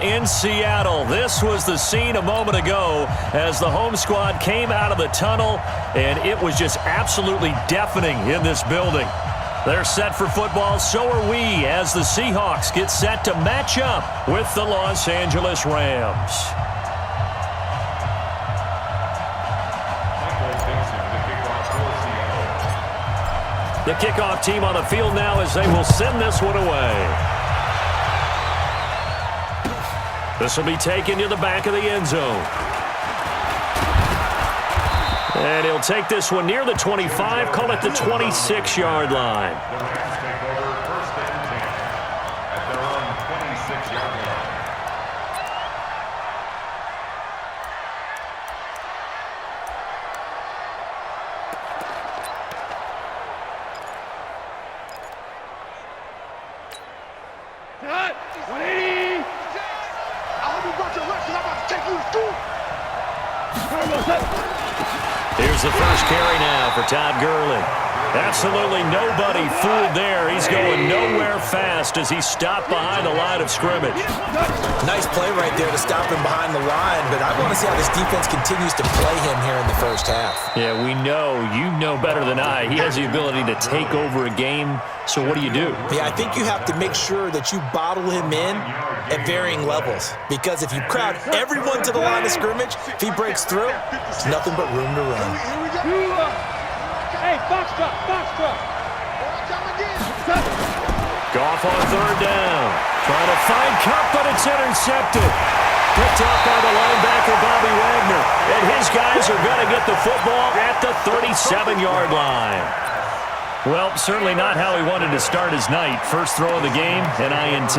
in Seattle. This was the scene a moment ago as the home squad came out of the tunnel, and it was just absolutely deafening in this building. They're set for football, so are we, as the Seahawks get set to match up with the Los Angeles Rams. The kickoff team on the field now as they will send this one away. This will be taken to the back of the end zone. And he'll take this one near the 25, call it the 26-yard line. The Rams take over first and 10 at their own 26-yard line. Cut! 180! I hope you got your left, because I'm about to take you to school. Here's the first carry now for Todd Gurley. Absolutely nobody fooled there. He's going nowhere fast as he stopped behind the line of scrimmage. Nice play right there to stop him behind the line, but I want to see how this defense continues to play him here in the first half. Yeah, we know. You know better than I. He has the ability to take over a game, so what do you do? Yeah, I think you have to make sure that you bottle him in at varying levels, because if you crowd everyone to the line of scrimmage, if he breaks through, there's nothing but room to run. Hey, box drop, box drop. Goff on third down. Trying to find Cup, but it's intercepted. Picked up by the linebacker, Bobby Wagner. And his guys are going to get the football at the 37-yard line. Well, certainly not how he wanted to start his night. First throw of the game, an INT.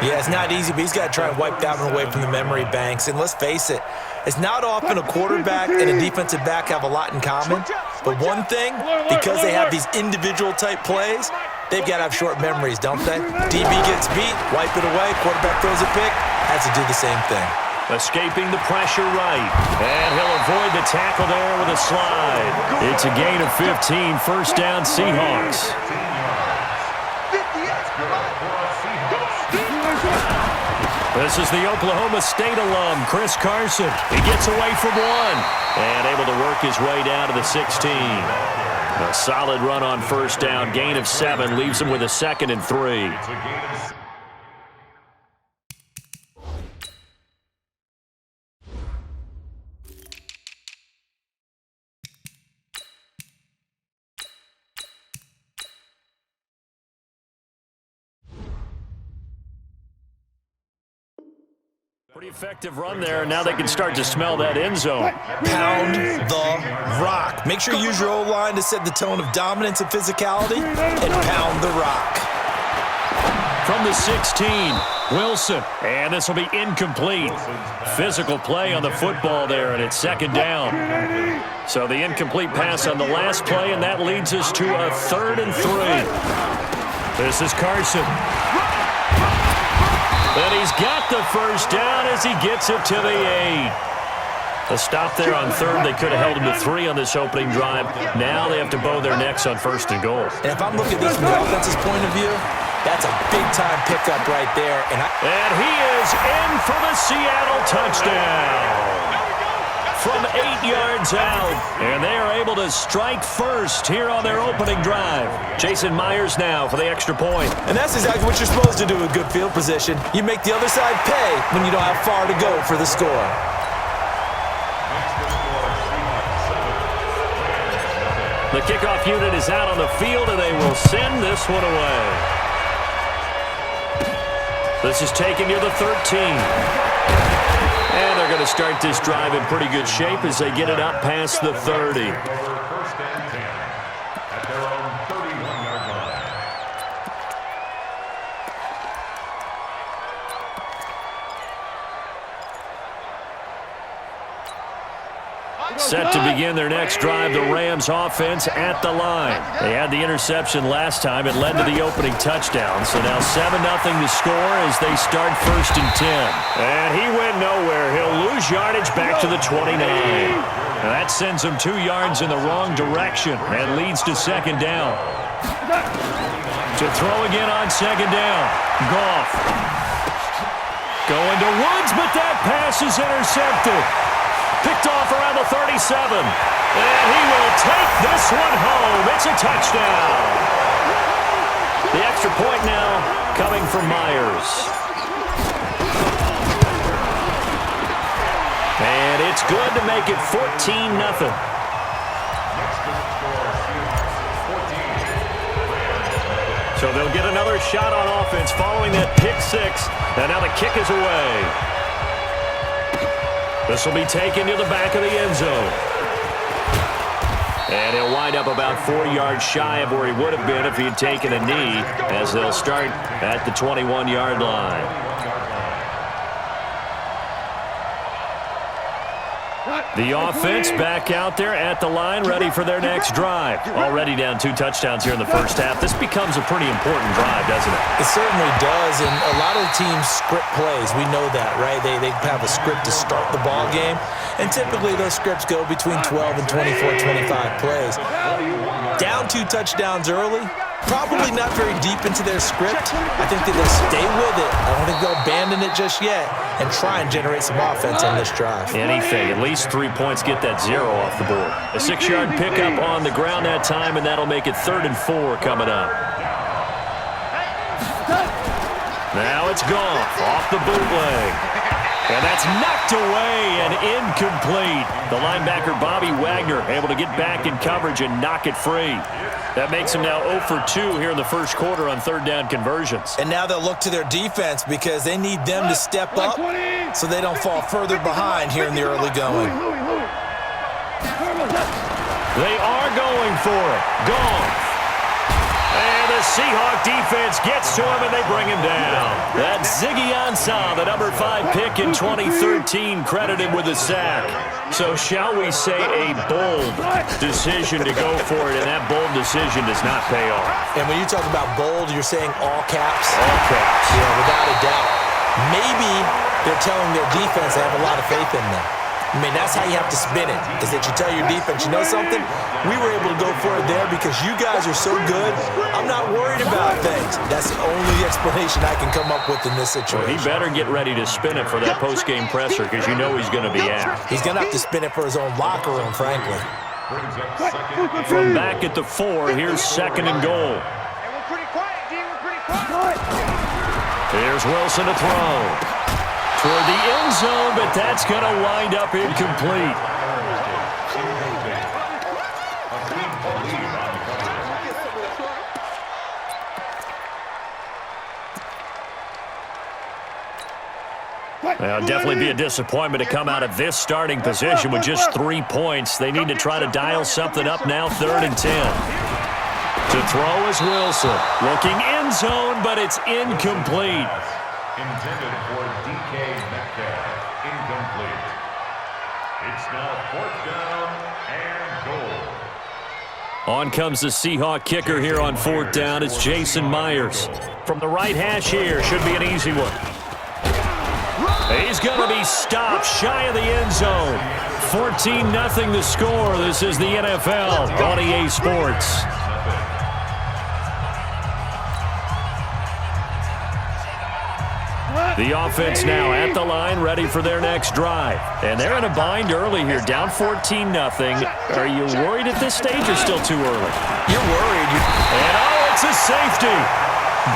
Yeah, it's not easy, but he's got to try and wipe that one away from the memory banks. And let's face it, it's not often a quarterback and a defensive back have a lot in common. But one thing, because they have these individual type plays, they've got to have short memories, don't they? DB gets beat, wipe it away, quarterback throws a pick, has to do the same thing. Escaping the pressure right. And he'll avoid the tackle there with a slide. It's a gain of 15, first down Seahawks. This is the Oklahoma State alum, Chris Carson. He gets away from one and able to work his way down to the 16. A solid run on first down, gain of 7, leaves him with a 2nd and 3. Pretty effective run there. Now they can start to smell that end zone. Pound the rock. Make sure you use your O-line to set the tone of dominance and physicality, and pound the rock. From the 16, Wilson. And this will be incomplete. Physical play on the football there, and it's 2nd down. So the incomplete pass on the last play, and that leads us to a 3rd and 3. This is Carson. And he's got the first down as he gets it to the 8. A stop there on 3rd. They could have held him to 3 on this opening drive. Now they have to bow their necks on 1st and goal. And if I'm looking at this from the offense's point of view, that's a big-time pickup right there. And he is in for the Seattle touchdown. From 8 yards out. And they are able to strike first here on their opening drive. Jason Myers now for the extra point. And that's exactly what you're supposed to do with good field position. You make the other side pay when you don't have far to go for the score. The kickoff unit is out on the field, and they will send this one away. This is taken near the 13. And they're going to start this drive in pretty good shape as they get it up past the 30. First and 10 at their own 31-yard line. Set to begin their next drive, the Rams offense at the line. They had the interception last time. It led to the opening touchdown. So now 7-0 to score as they start 1st and 10. And he went nowhere. He'll lose yardage back to the 29. Now that sends him 2 yards in the wrong direction and leads to 2nd down. To throw again on 2nd down. Goff. Going to Woods, but that pass is intercepted. Picked off around the 37. And he will take this one home. It's a touchdown. The extra point now coming from Myers. And it's good to make it 14-0. So they'll get another shot on offense following that pick six. And now the kick is away. This will be taken to the back of the end zone. And he'll wind up about 4 yards shy of where he would have been if he had taken a knee, as they'll start at the 21-yard line. The offense back out there at the line, ready for their next drive. Already down 2 touchdowns here in the first half. This becomes a pretty important drive, doesn't it? It certainly does, and a lot of the teams script plays. We know that, right? They have a script to start the ball game, and typically those scripts go between 12 and 24, 25 plays. Down 2 touchdowns early, probably not very deep into their script. I think that they'll stay with it. I don't think they'll abandon it just yet and try and generate some offense on this drive. Anything. At least 3 points get that 0 off the board. A 6-yard pickup on the ground that time, and that'll make it 3rd and 4 coming up. Now it's gone off the bootleg. And that's knocked away and incomplete. The linebacker, Bobby Wagner, able to get back in coverage and knock it free. That makes him now 0 for 2 here in the first quarter on 3rd down conversions. And now they'll look to their defense because they need them to step up so they don't fall further behind here in the early going. They are going for it. Gone. And the Seahawk defense gets to him, and they bring him down. That's Ziggy Ansah, the number 5 pick in 2013, credited with a sack. So shall we say a bold decision to go for it, and that bold decision does not pay off. And when you talk about bold, you're saying all caps? All caps. Yeah, without a doubt. Maybe they're telling their defense they have a lot of faith in them. I mean, that's how you have to spin it, is that you tell your defense, you know something? We were able to go for it there because you guys are so good. I'm not worried about things. That's the only explanation I can come up with in this situation. Well, he better get ready to spin it for that post-game presser because you know he's going to be out. He's going to have to spin it for his own locker room, frankly. From back at the 4, here's 2nd and goal. Here's Wilson to throw. Toward the end zone, but that's going to wind up incomplete. It'll definitely be a disappointment to come out of this starting position with just 3 points. They need to try to dial something up now, 3rd and 10. To throw is Wilson. Looking end zone, but it's incomplete. Intended for DK Metcalf. Incomplete. It's now 4th down and goal. On comes the Seahawk kicker here on 4th down. It's Jason Myers. From the right hash here, should be an easy one. He's going to be stopped shy of the end zone. 14-0 the score. This is the NFL on EA Sports. The offense now at the line, ready for their next drive. And they're in a bind early here, down 14-0. Are you worried at this stage or still too early? You're worried. And oh, it's a safety.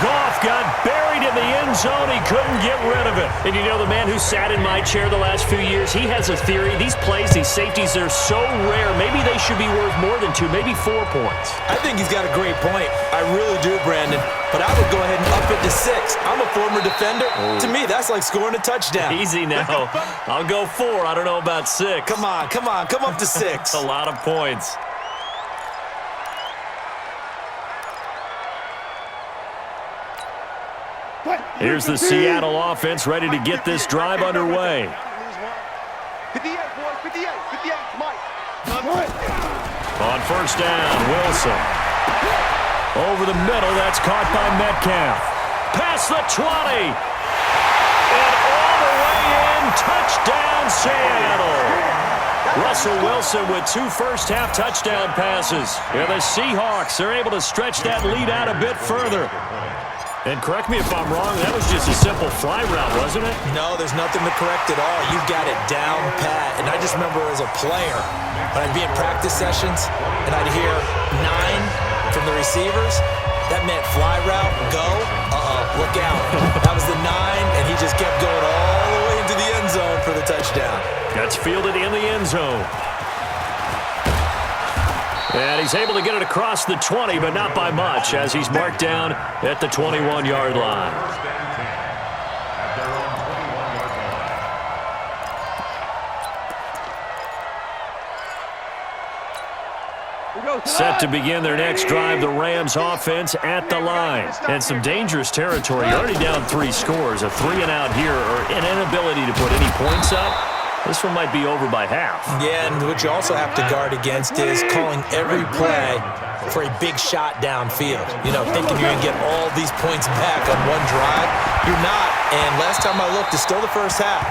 Goff got buried in the end zone. He couldn't get rid of it. And you know, the man who sat in my chair the last few years, he has a theory. These plays, these safeties, they're so rare. Maybe they should be worth more than 2, maybe 4 points. I think he's got a great point. I really do, Brandon. But I would go ahead and up it to 6. I'm a former defender. Oh. To me, that's like scoring a touchdown. Easy now. I'll go 4. I don't know about 6. Come on. Come up to 6. That's a lot of points. Here's the Seattle offense ready to get this drive underway. 58, boys, 58, Mike. On 1st down, Wilson. Over the middle, that's caught by Metcalf. Past the 20. And all the way in, touchdown Seattle. Russell Wilson with 2 first-half touchdown passes. And the Seahawks are able to stretch that lead out a bit further. And correct me if I'm wrong, that was just a simple fly route, wasn't it? No, there's nothing to correct at all. You got it down pat. And I just remember as a player, when I'd be in practice sessions and I'd hear 9 from the receivers, that meant fly route, go, look out. That was the 9, and he just kept going all the way into the end zone for the touchdown. That's fielded in the end zone. And he's able to get it across the 20, but not by much, as he's marked down at the 21-yard line. First and 10 at their own 21-yard line. Set to begin their next drive, the Rams offense at the line. And some dangerous territory. You're already down 3 scores. A 3-and-out here, or an inability to put any points up. This one might be over by half. Yeah, and what you also have to guard against is calling every play for a big shot downfield. You know, thinking you're going to get all these points back on one drive. You're not, and last time I looked, it's still the first half.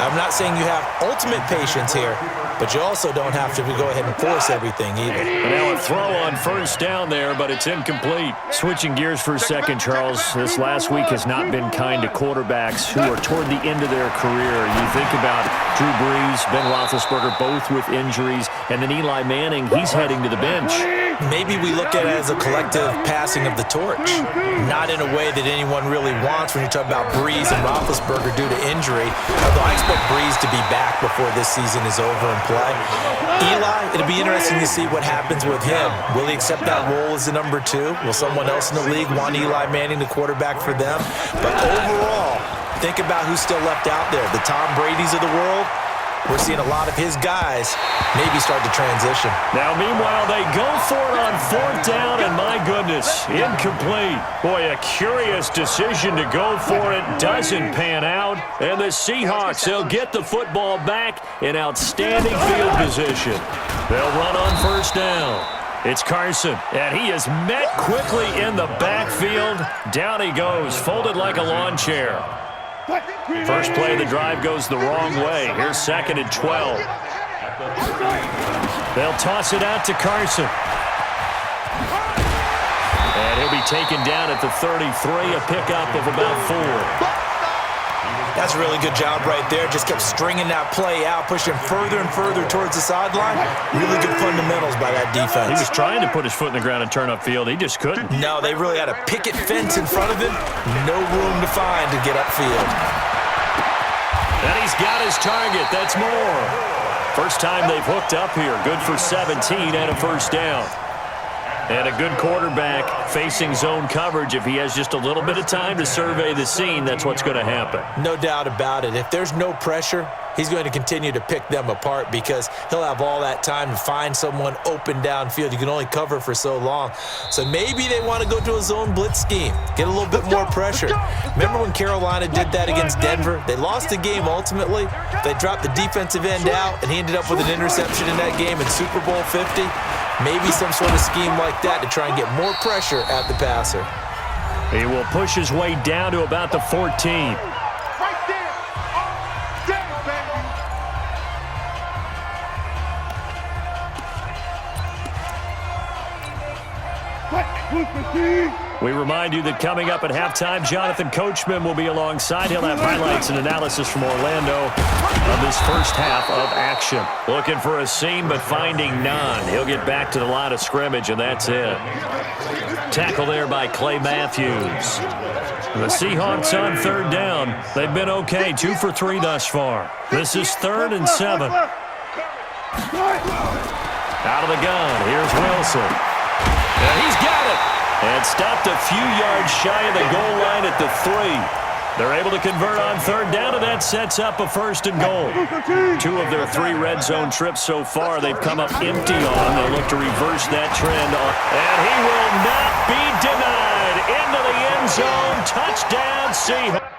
I'm not saying you have ultimate patience here, but you also don't have to go ahead and force everything either. And now a throw on first down there, but it's incomplete. Switching gears for a second, Charles. This last week has not been kind to quarterbacks who are toward the end of their career. You think about Drew Brees, Ben Roethlisberger, both with injuries, and then Eli Manning, he's heading to the bench. Maybe we look at it as a collective passing of the torch, not in a way that anyone really wants when you talk about Brees and Roethlisberger due to injury, although I expect Brees to be back before this season is over and play. Eli, it'll be interesting to see what happens with him. Will he accept that role as the number 2? Will someone else in the league want Eli Manning to quarterback for them? But overall, think about who's still left out there. The Tom Brady's of the world. We're seeing a lot of his guys maybe start to transition. Now, meanwhile, they go for it on 4th down, and my goodness, incomplete. Boy, a curious decision to go for it. Doesn't pan out. And the Seahawks, they'll get the football back in outstanding field position. They'll run on 1st down. It's Carson, and he is met quickly in the backfield. Down he goes, folded like a lawn chair. First play of the drive goes the wrong way. Here's 2nd and 12. They'll toss it out to Carson. And he'll be taken down at the 33, a pickup of about 4. That's a really good job right there. Just kept stringing that play out, pushing further and further towards the sideline. Really good fundamentals by that defense. He was trying to put his foot in the ground and turn upfield. He just couldn't. No, they really had a picket fence in front of him. No room to find to get upfield. And he's got his target. That's more. First time they've hooked up here. Good for 17 and a 1st down. And a good quarterback facing zone coverage. If he has just a little bit of time to survey the scene, that's what's going to happen. No doubt about it. If there's no pressure, he's going to continue to pick them apart because he'll have all that time to find someone open downfield. You can only cover for so long. So maybe they want to go to a zone blitz scheme, get a little bit more pressure. Remember when Carolina did that against Denver? They lost the game ultimately. They dropped the defensive end out, and he ended up with an interception in that game in Super Bowl 50. Maybe some sort of scheme like that to try and get more pressure at the passer. He will push his way down to about the 14. Right there. Oh, damn, baby. We remind you that coming up at halftime, Jonathan Coachman will be alongside. He'll have highlights and analysis from Orlando of this first half of action. Looking for a seam, but finding none. He'll get back to the line of scrimmage, and that's it. Tackle there by Clay Matthews. The Seahawks on 3rd down. They've been okay, 2 for 3 thus far. This is 3rd and 7. Out of the gun, here's Wilson. And he's got it. And stopped a few yards shy of the goal line at the 3. They're able to convert on 3rd down, and that sets up a 1st and goal. 2 of their 3 red zone trips so far, they've come up empty on. They'll look to reverse that trend. And he will not be denied. Into the end zone. Touchdown, Seahawks.